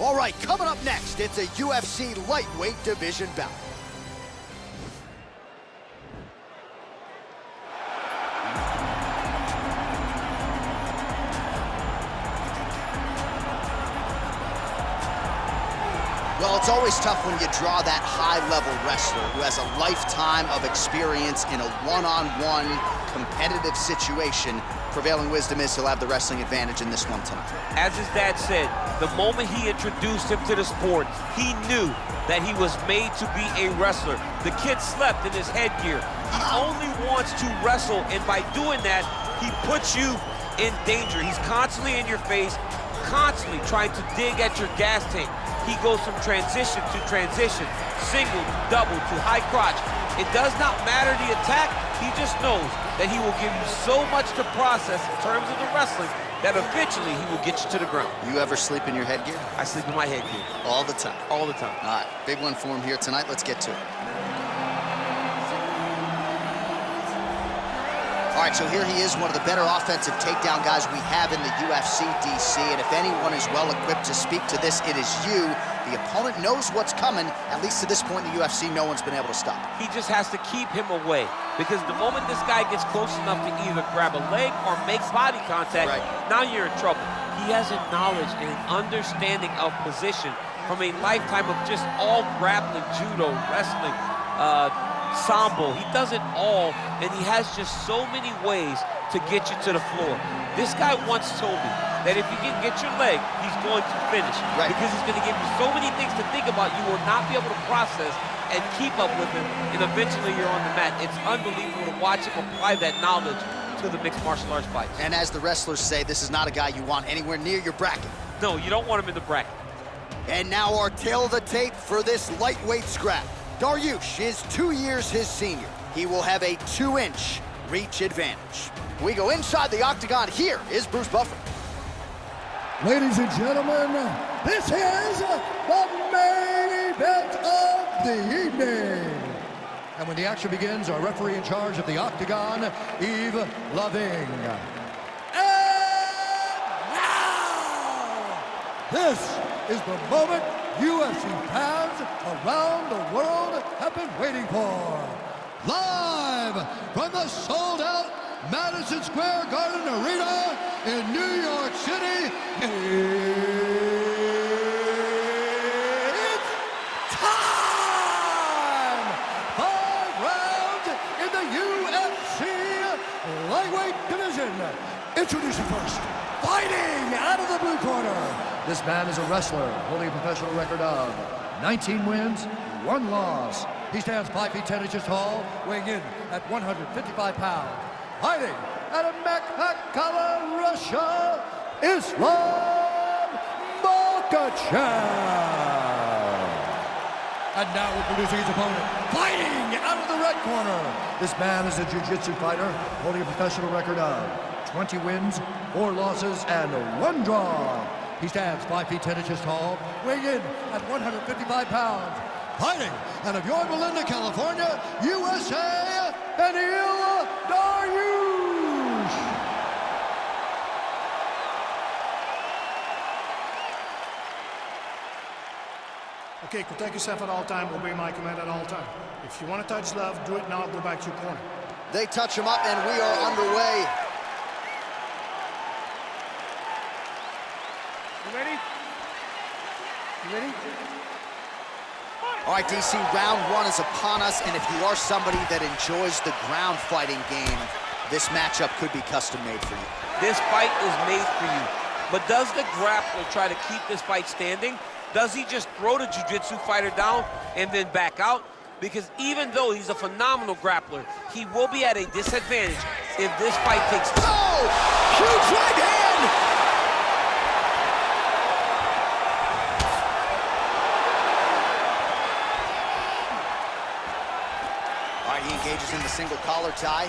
All right, coming up next, it's a UFC lightweight division bout. Well, it's always tough when you draw that high-level wrestler who has a lifetime of experience in a one-on-one competitive situation. Prevailing wisdom is he'll have the wrestling advantage in this one tonight. As his dad said, the moment he introduced him to the sport, he knew that he was made to be a wrestler. The kid slept in his headgear. He only wants to wrestle, and by doing that, he puts you in danger. He's constantly in your face, constantly trying to dig at your gas tank. He goes from transition to transition, single to double to high crotch. It does not matter the attack. He just knows that he will give you so much to process in terms of the wrestling that eventually he will get you to the ground. You ever sleep in your headgear? I sleep in my headgear. All the time? All the time. All right, big one for him here tonight. Let's get to it. All right, so here he is, one of the better offensive takedown guys we have in the UFC, DC, and if anyone is well-equipped to speak to this, it is you. The opponent knows what's coming. At least to this point in the UFC, no one's been able to stop him. He just has to keep him away, because the moment this guy gets close enough to either grab a leg or make body contact, now you're in trouble. He has a knowledge and an understanding of position from a lifetime of just all grappling, judo, wrestling, sambo. He does it all, and he has just so many ways to get you to the floor. This guy once told me that if you can get your leg, he's going to finish. Because he's going to give you so many things to think about, you will not be able to process and keep up with him, and eventually you're on the mat. It's unbelievable to watch him apply that knowledge to the mixed martial arts fights. And as the wrestlers say, this is not a guy you want anywhere near your bracket. No, you don't want him in the bracket. And now our tail of the tape for this lightweight scrap. Dariush is 2 years his senior. He will have a 2-inch reach advantage. We go inside the octagon. Here is Bruce Buffer. Ladies and gentlemen, this is the main event of the evening. And when the action begins, our referee in charge of the octagon, Yves Loving. And now, this is the moment UFC fans around the world have been waiting for. Live from the sold-out Madison Square Garden Arena in New York City, it's time! 5 rounds in the UFC lightweight division. Introducing first, fighting out of the blue corner. This man is a wrestler holding a professional record of 19 wins, 1 loss. He stands 5 feet 10 inches tall, weighing in at 155 pounds. Fighting out of Makhachev, Russia, Islam Makhachev. And now introducing his opponent, fighting out of the red corner. This man is a jiu-jitsu fighter holding a professional record of 20 wins, 4 losses, and 1 draw. He stands 5 feet 10 inches tall, weighing in at 155 pounds. Fighting out of Yorba Linda, California, USA, Beneil Dariush. Okay, protect yourself at all time, obey my command at all time. If you want to touch love, do it now, go back to your corner. They touch him up and we are underway. You ready? You ready? All right, DC, round 1 is upon us, and if you are somebody that enjoys the ground fighting game, this matchup could be custom made for you. This fight is made for you. But does the grappler try to keep this fight standing? Does he just throw the jiu-jitsu fighter down and then back out? Because even though he's a phenomenal grappler, he will be at a disadvantage if this fight takes... Oh! Huge right hand! He engages in the single collar tie.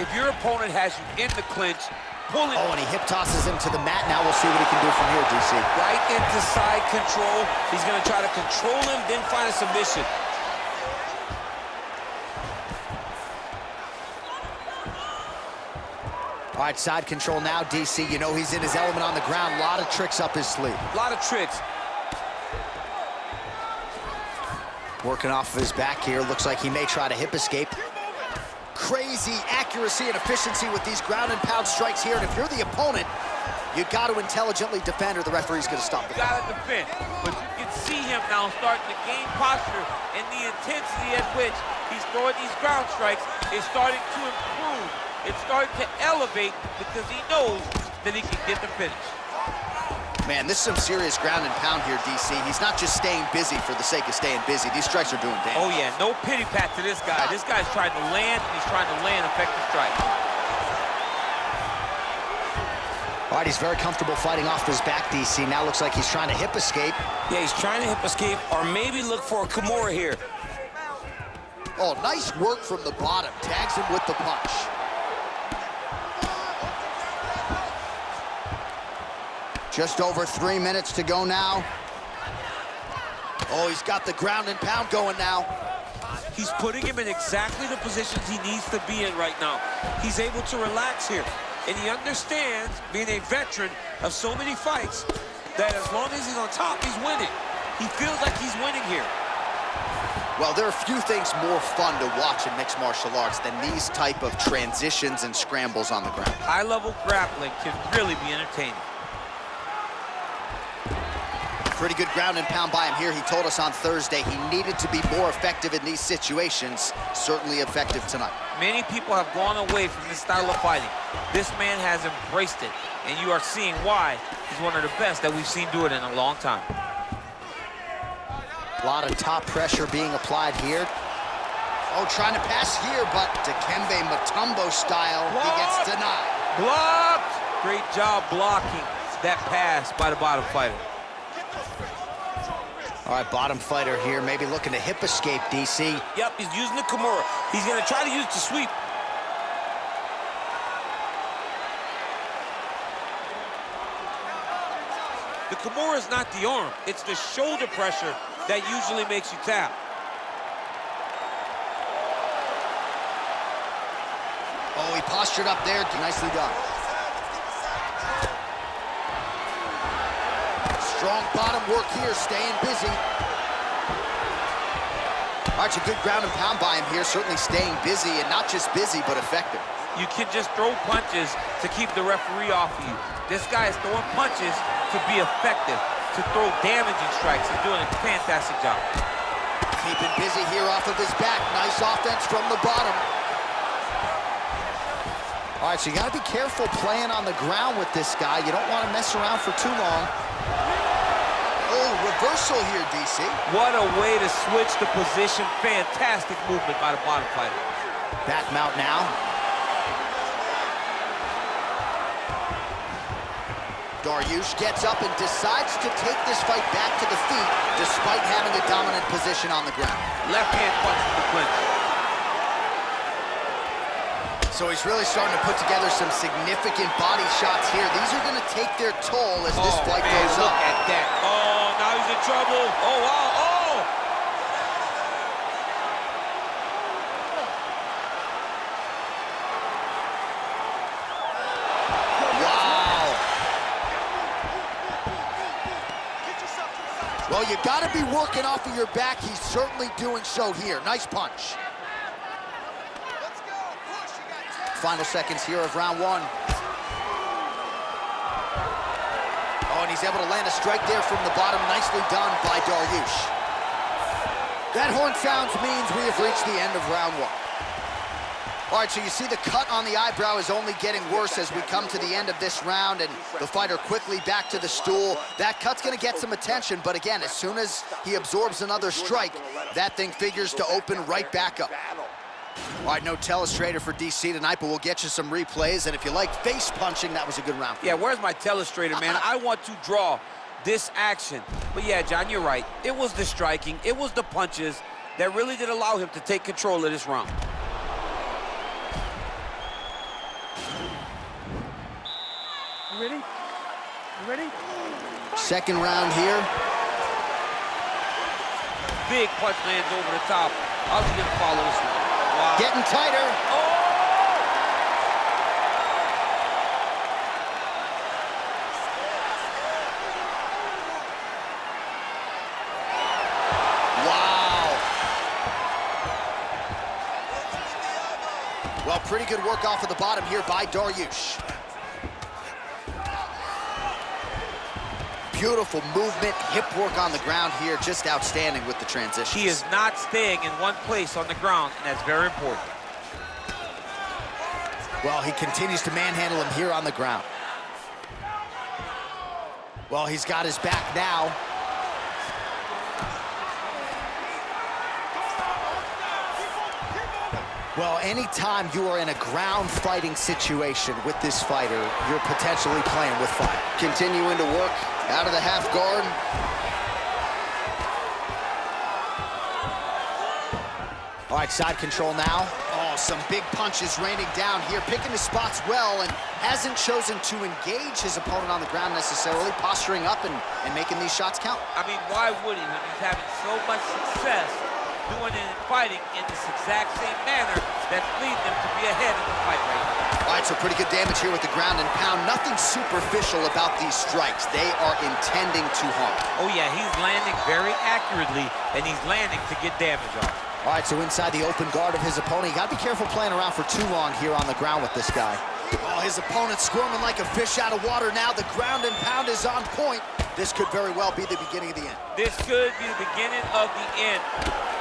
If your opponent has you in the clinch, pull it. Oh, and he hip tosses him to the mat. Now we'll see what he can do from here, DC. Right into side control. He's going to try to control him, then find a submission. All right, side control now, DC. You know he's in his element on the ground. A lot of tricks up his sleeve. A lot of tricks. Working off of his back here. Looks like he may try to hip escape. Crazy accuracy and efficiency with these ground and pound strikes here. And if you're the opponent, you got to intelligently defend or the referee's going to stop the fight. You got to defend. But you can see him now starting to gain posture, and the intensity at which he's throwing these ground strikes is starting to improve. It's starting to elevate because he knows that he can get the finish. Man, this is some serious ground and pound here, DC. He's not just staying busy for the sake of staying busy. These strikes are doing damage. Oh, yeah, no pity pat to this guy. This guy's trying to land, and he's trying to land effective strikes. All right, he's very comfortable fighting off his back, DC. Now looks like he's trying to hip escape. Yeah, he's trying to hip escape or maybe look for a Kimura here. Oh, nice work from the bottom. Tags him with the punch. Just over 3 minutes to go now. Oh, he's got the ground and pound going now. He's putting him in exactly the positions he needs to be in right now. He's able to relax here. And he understands, being a veteran of so many fights, that as long as he's on top, he's winning. He feels like he's winning here. Well, there are few things more fun to watch in mixed martial arts than these type of transitions and scrambles on the ground. High-level grappling can really be entertaining. Pretty good ground and pound by him here. He told us on Thursday he needed to be more effective in these situations. Certainly effective tonight. Many people have gone away from this style of fighting. This man has embraced it, and you are seeing why he's one of the best that we've seen do it in a long time. A lot of top pressure being applied here. Oh, trying to pass here, but Dikembe Mutombo style, he gets denied. Blocked! Great job blocking that pass by the bottom fighter. All right, bottom fighter here, maybe looking to hip escape, DC. Yep, he's using the Kimura. He's going to try to use the sweep. The Kimura is not the arm. It's the shoulder pressure that usually makes you tap. Oh, he postured up there. Nicely done. Strong bottom work here, staying busy. All right, a good ground and pound by him here, certainly staying busy, and not just busy, but effective. You can just throw punches to keep the referee off of you. This guy is throwing punches to be effective, to throw damaging strikes. He's doing a fantastic job. Keeping busy here off of his back. Nice offense from the bottom. All right, so you got to be careful playing on the ground with this guy. You don't want to mess around for too long. Oh, reversal here, DC. What a way to switch the position. Fantastic movement by the bottom fighter. Back mount now. Dariush gets up and decides to take this fight back to the feet despite having a dominant position on the ground. Left hand punch to the clinch. So he's really starting to put together some significant body shots here. These are going to take their toll as this fight goes look up. at that. Oh, now he's in trouble. Oh, wow. Oh! Wow. Well, you got to be working off of your back. He's certainly doing so here. Nice punch. Final seconds here of round one. Oh, and he's able to land a strike there from the bottom. Nicely done by Dariush. That horn sounds means we have reached the end of round one. All right, so you see the cut on the eyebrow is only getting worse as we come to the end of this round, and the fighter quickly back to the stool. That cut's gonna get some attention, but again, as soon as he absorbs another strike, that thing figures to open right back up. All right, no telestrator for DC tonight, but we'll get you some replays. And if you like face punching, that was a good round. Yeah, where's my telestrator, man? I want to draw this action. But yeah, John, you're right. It was the striking, it was the punches that really did allow him to take control of this round. You ready? You ready? Second round here. Big punch lands over the top. How's he gonna follow this one? Wow. Getting tighter. Wow. Well, pretty good work off of the bottom here by Dariush. Beautiful movement, hip work on the ground here, just outstanding with the transitions. He is not staying in one place on the ground, and that's very important. Well, he continues to manhandle him here on the ground. Well, he's got his back now. Well, anytime you are in a ground fighting situation with this fighter, you're potentially playing with fire. Continuing to work out of the half guard. All right, side control now. Oh, some big punches raining down here, picking his spots well, and hasn't chosen to engage his opponent on the ground necessarily, posturing up and making these shots count. I mean, why would he when he's having so much success doing it and fighting in this exact same manner that's leading him to be ahead in the fight right now? All right, so pretty good damage here with the ground and pound. Nothing superficial about these strikes. They are intending to harm. Oh, yeah, he's landing very accurately, and he's landing to get damage off. All right, so inside the open guard of his opponent, you got to be careful playing around for too long here on the ground with this guy. Oh, his opponent squirming like a fish out of water now. The ground and pound is on point. This could very well be the beginning of the end. This could be the beginning of the end.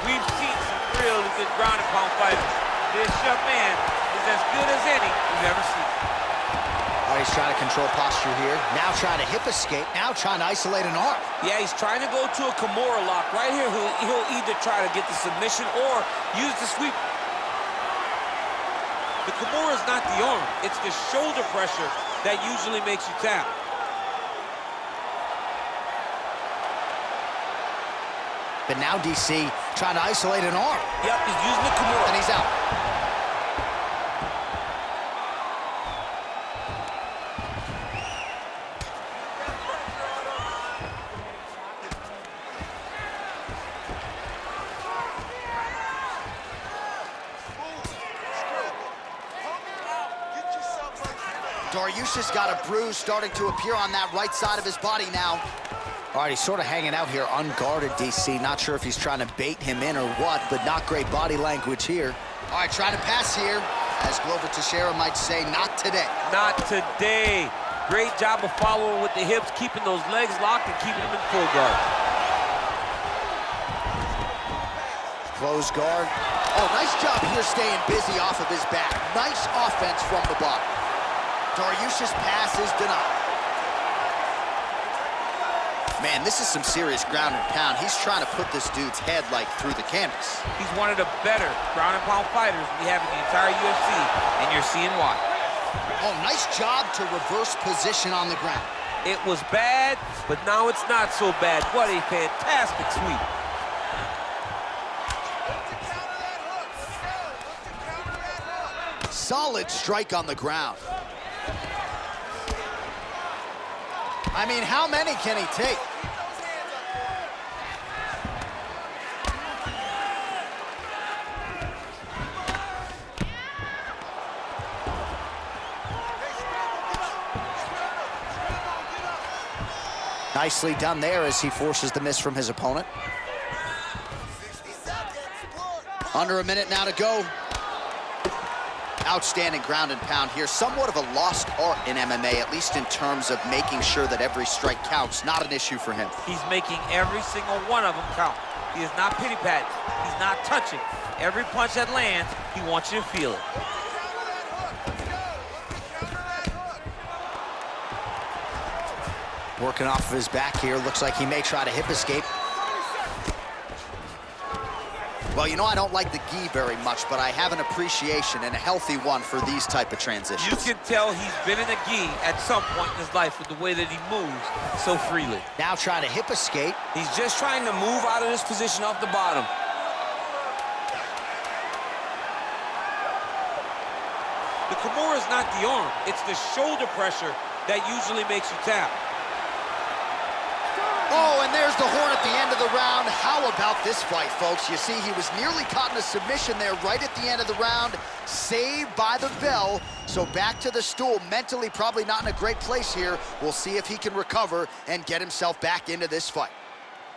We've seen some really good ground and pound fighters. This young man is as good as any we've ever seen. All right, he's trying to control posture here. Now trying to hip escape. Now trying to isolate an arm. Yeah, he's trying to go to a Kimura lock. Right here, he'll either try to get the submission or use the sweep. The Kimura is not the arm. It's the shoulder pressure that usually makes you tap. But now DC trying to isolate an arm. Yep, he's using the Kimura. And he's out. Dariush has got a bruise starting to appear on that right side of his body now. All right, he's sort of hanging out here unguarded, DC. Not sure if he's trying to bait him in or what, but not great body language here. All right, trying to pass here. As Glover Teixeira might say, not today. Not today. Great job of following with the hips, keeping those legs locked and keeping them in full guard. Close guard. Oh, nice job here staying busy off of his back. Nice offense from the bottom. Dariush's pass is denied. Man, this is some serious ground and pound. He's trying to put this dude's head, like, through the canvas. He's one of the better ground and pound fighters we have in the entire UFC, and you're seeing why. Oh, nice job to reverse position on the ground. It was bad, but now it's not so bad. What a fantastic sweep. Solid strike on the ground. I mean, how many can he take? Nicely done there as he forces the miss from his opponent. Under a minute now to go. Outstanding ground and pound here. Somewhat of a lost art in MMA, at least in terms of making sure that every strike counts. Not an issue for him. He's making every single one of them count. He is not pity-patting. He's not touching. Every punch that lands, he wants you to feel it. Working off of his back here. Looks like he may try to hip escape. Well, you know, I don't like the gi very much, but I have an appreciation, and a healthy one, for these type of transitions. You can tell he's been in a gi at some point in his life with the way that he moves so freely. Now trying to hip escape. He's just trying to move out of this position off the bottom. The Kimura is not the arm. It's the shoulder pressure that usually makes you tap. Oh, and there's the horn at the end of the round. How about this fight, folks? You see, he was nearly caught in a submission there right at the end of the round. Saved by the bell. So back to the stool. Mentally probably not in a great place here. We'll see if he can recover and get himself back into this fight.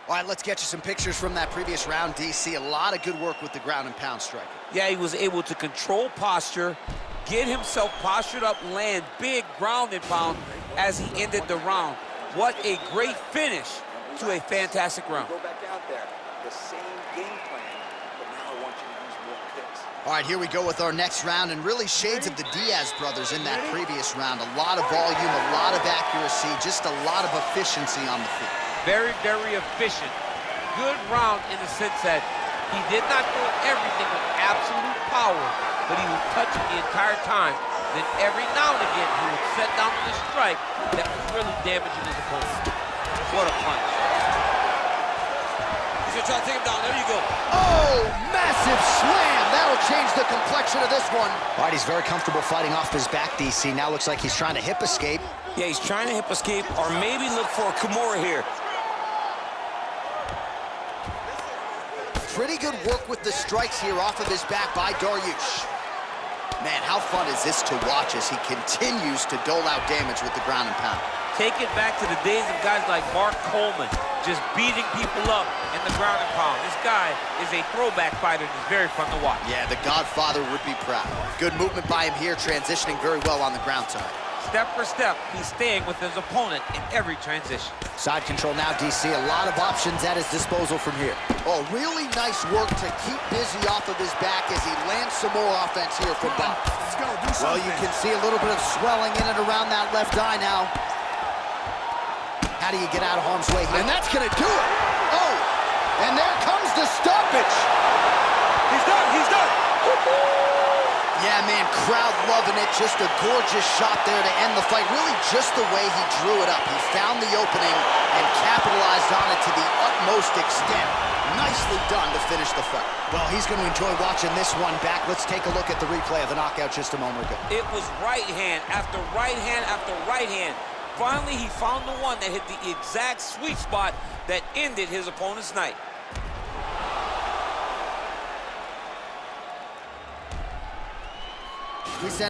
All right, let's get you some pictures from that previous round, DC. A lot of good work with the ground and pound striking. Yeah, he was able to control posture, get himself postured up, land big ground and pound as he ended the round. What a great finish to a fantastic round. Go back out there, the same game plan, but now I want you to use more kicks. All right, here we go with our next round, and really shades of the Diaz brothers in that previous round. A lot of volume, a lot of accuracy, just a lot of efficiency on the feet. Very, very efficient. Good round in the sense that he did not throw everything with absolute power, but he would touch it the entire time. Then every now and again, he would set down with a strike that was really damaging his opponent. What a punch. He's gonna try to take him down. There you go. Oh, massive slam. That'll change the complexion of this one. All right, he's very comfortable fighting off his back, DC. Now looks like he's trying to hip escape. Yeah, he's trying to hip escape or maybe look for a Kimura here. Pretty good work with the strikes here off of his back by Dariush. Man, how fun is this to watch as he continues to dole out damage with the ground and pound. Take it back to the days of guys like Mark Coleman, just beating people up in the ground and pound. This guy is a throwback fighter that's very fun to watch. Yeah, the Godfather would be proud. Good movement by him here, transitioning very well on the ground side. Step for step, he's staying with his opponent in every transition. Side control now, DC. A lot of options at his disposal from here. Oh, really nice work to keep busy off of his back as he lands some more offense here from Bob. Let's go, do something. Well, you can see a little bit of swelling in and around that left eye now. How do you get out of harm's way here? And that's gonna do it. Oh, and there comes the stoppage. He's done, he's done. Yeah, man, crowd loving it. Just a gorgeous shot there to end the fight. Really just the way he drew it up. He found the opening and capitalized on it to the utmost extent. Nicely done to finish the fight. Well, he's going to enjoy watching this one back. Let's take a look at the replay of the knockout just a moment ago. It was right hand after right hand after right hand. Finally, he found the one that hit the exact sweet spot that ended his opponent's night. We sent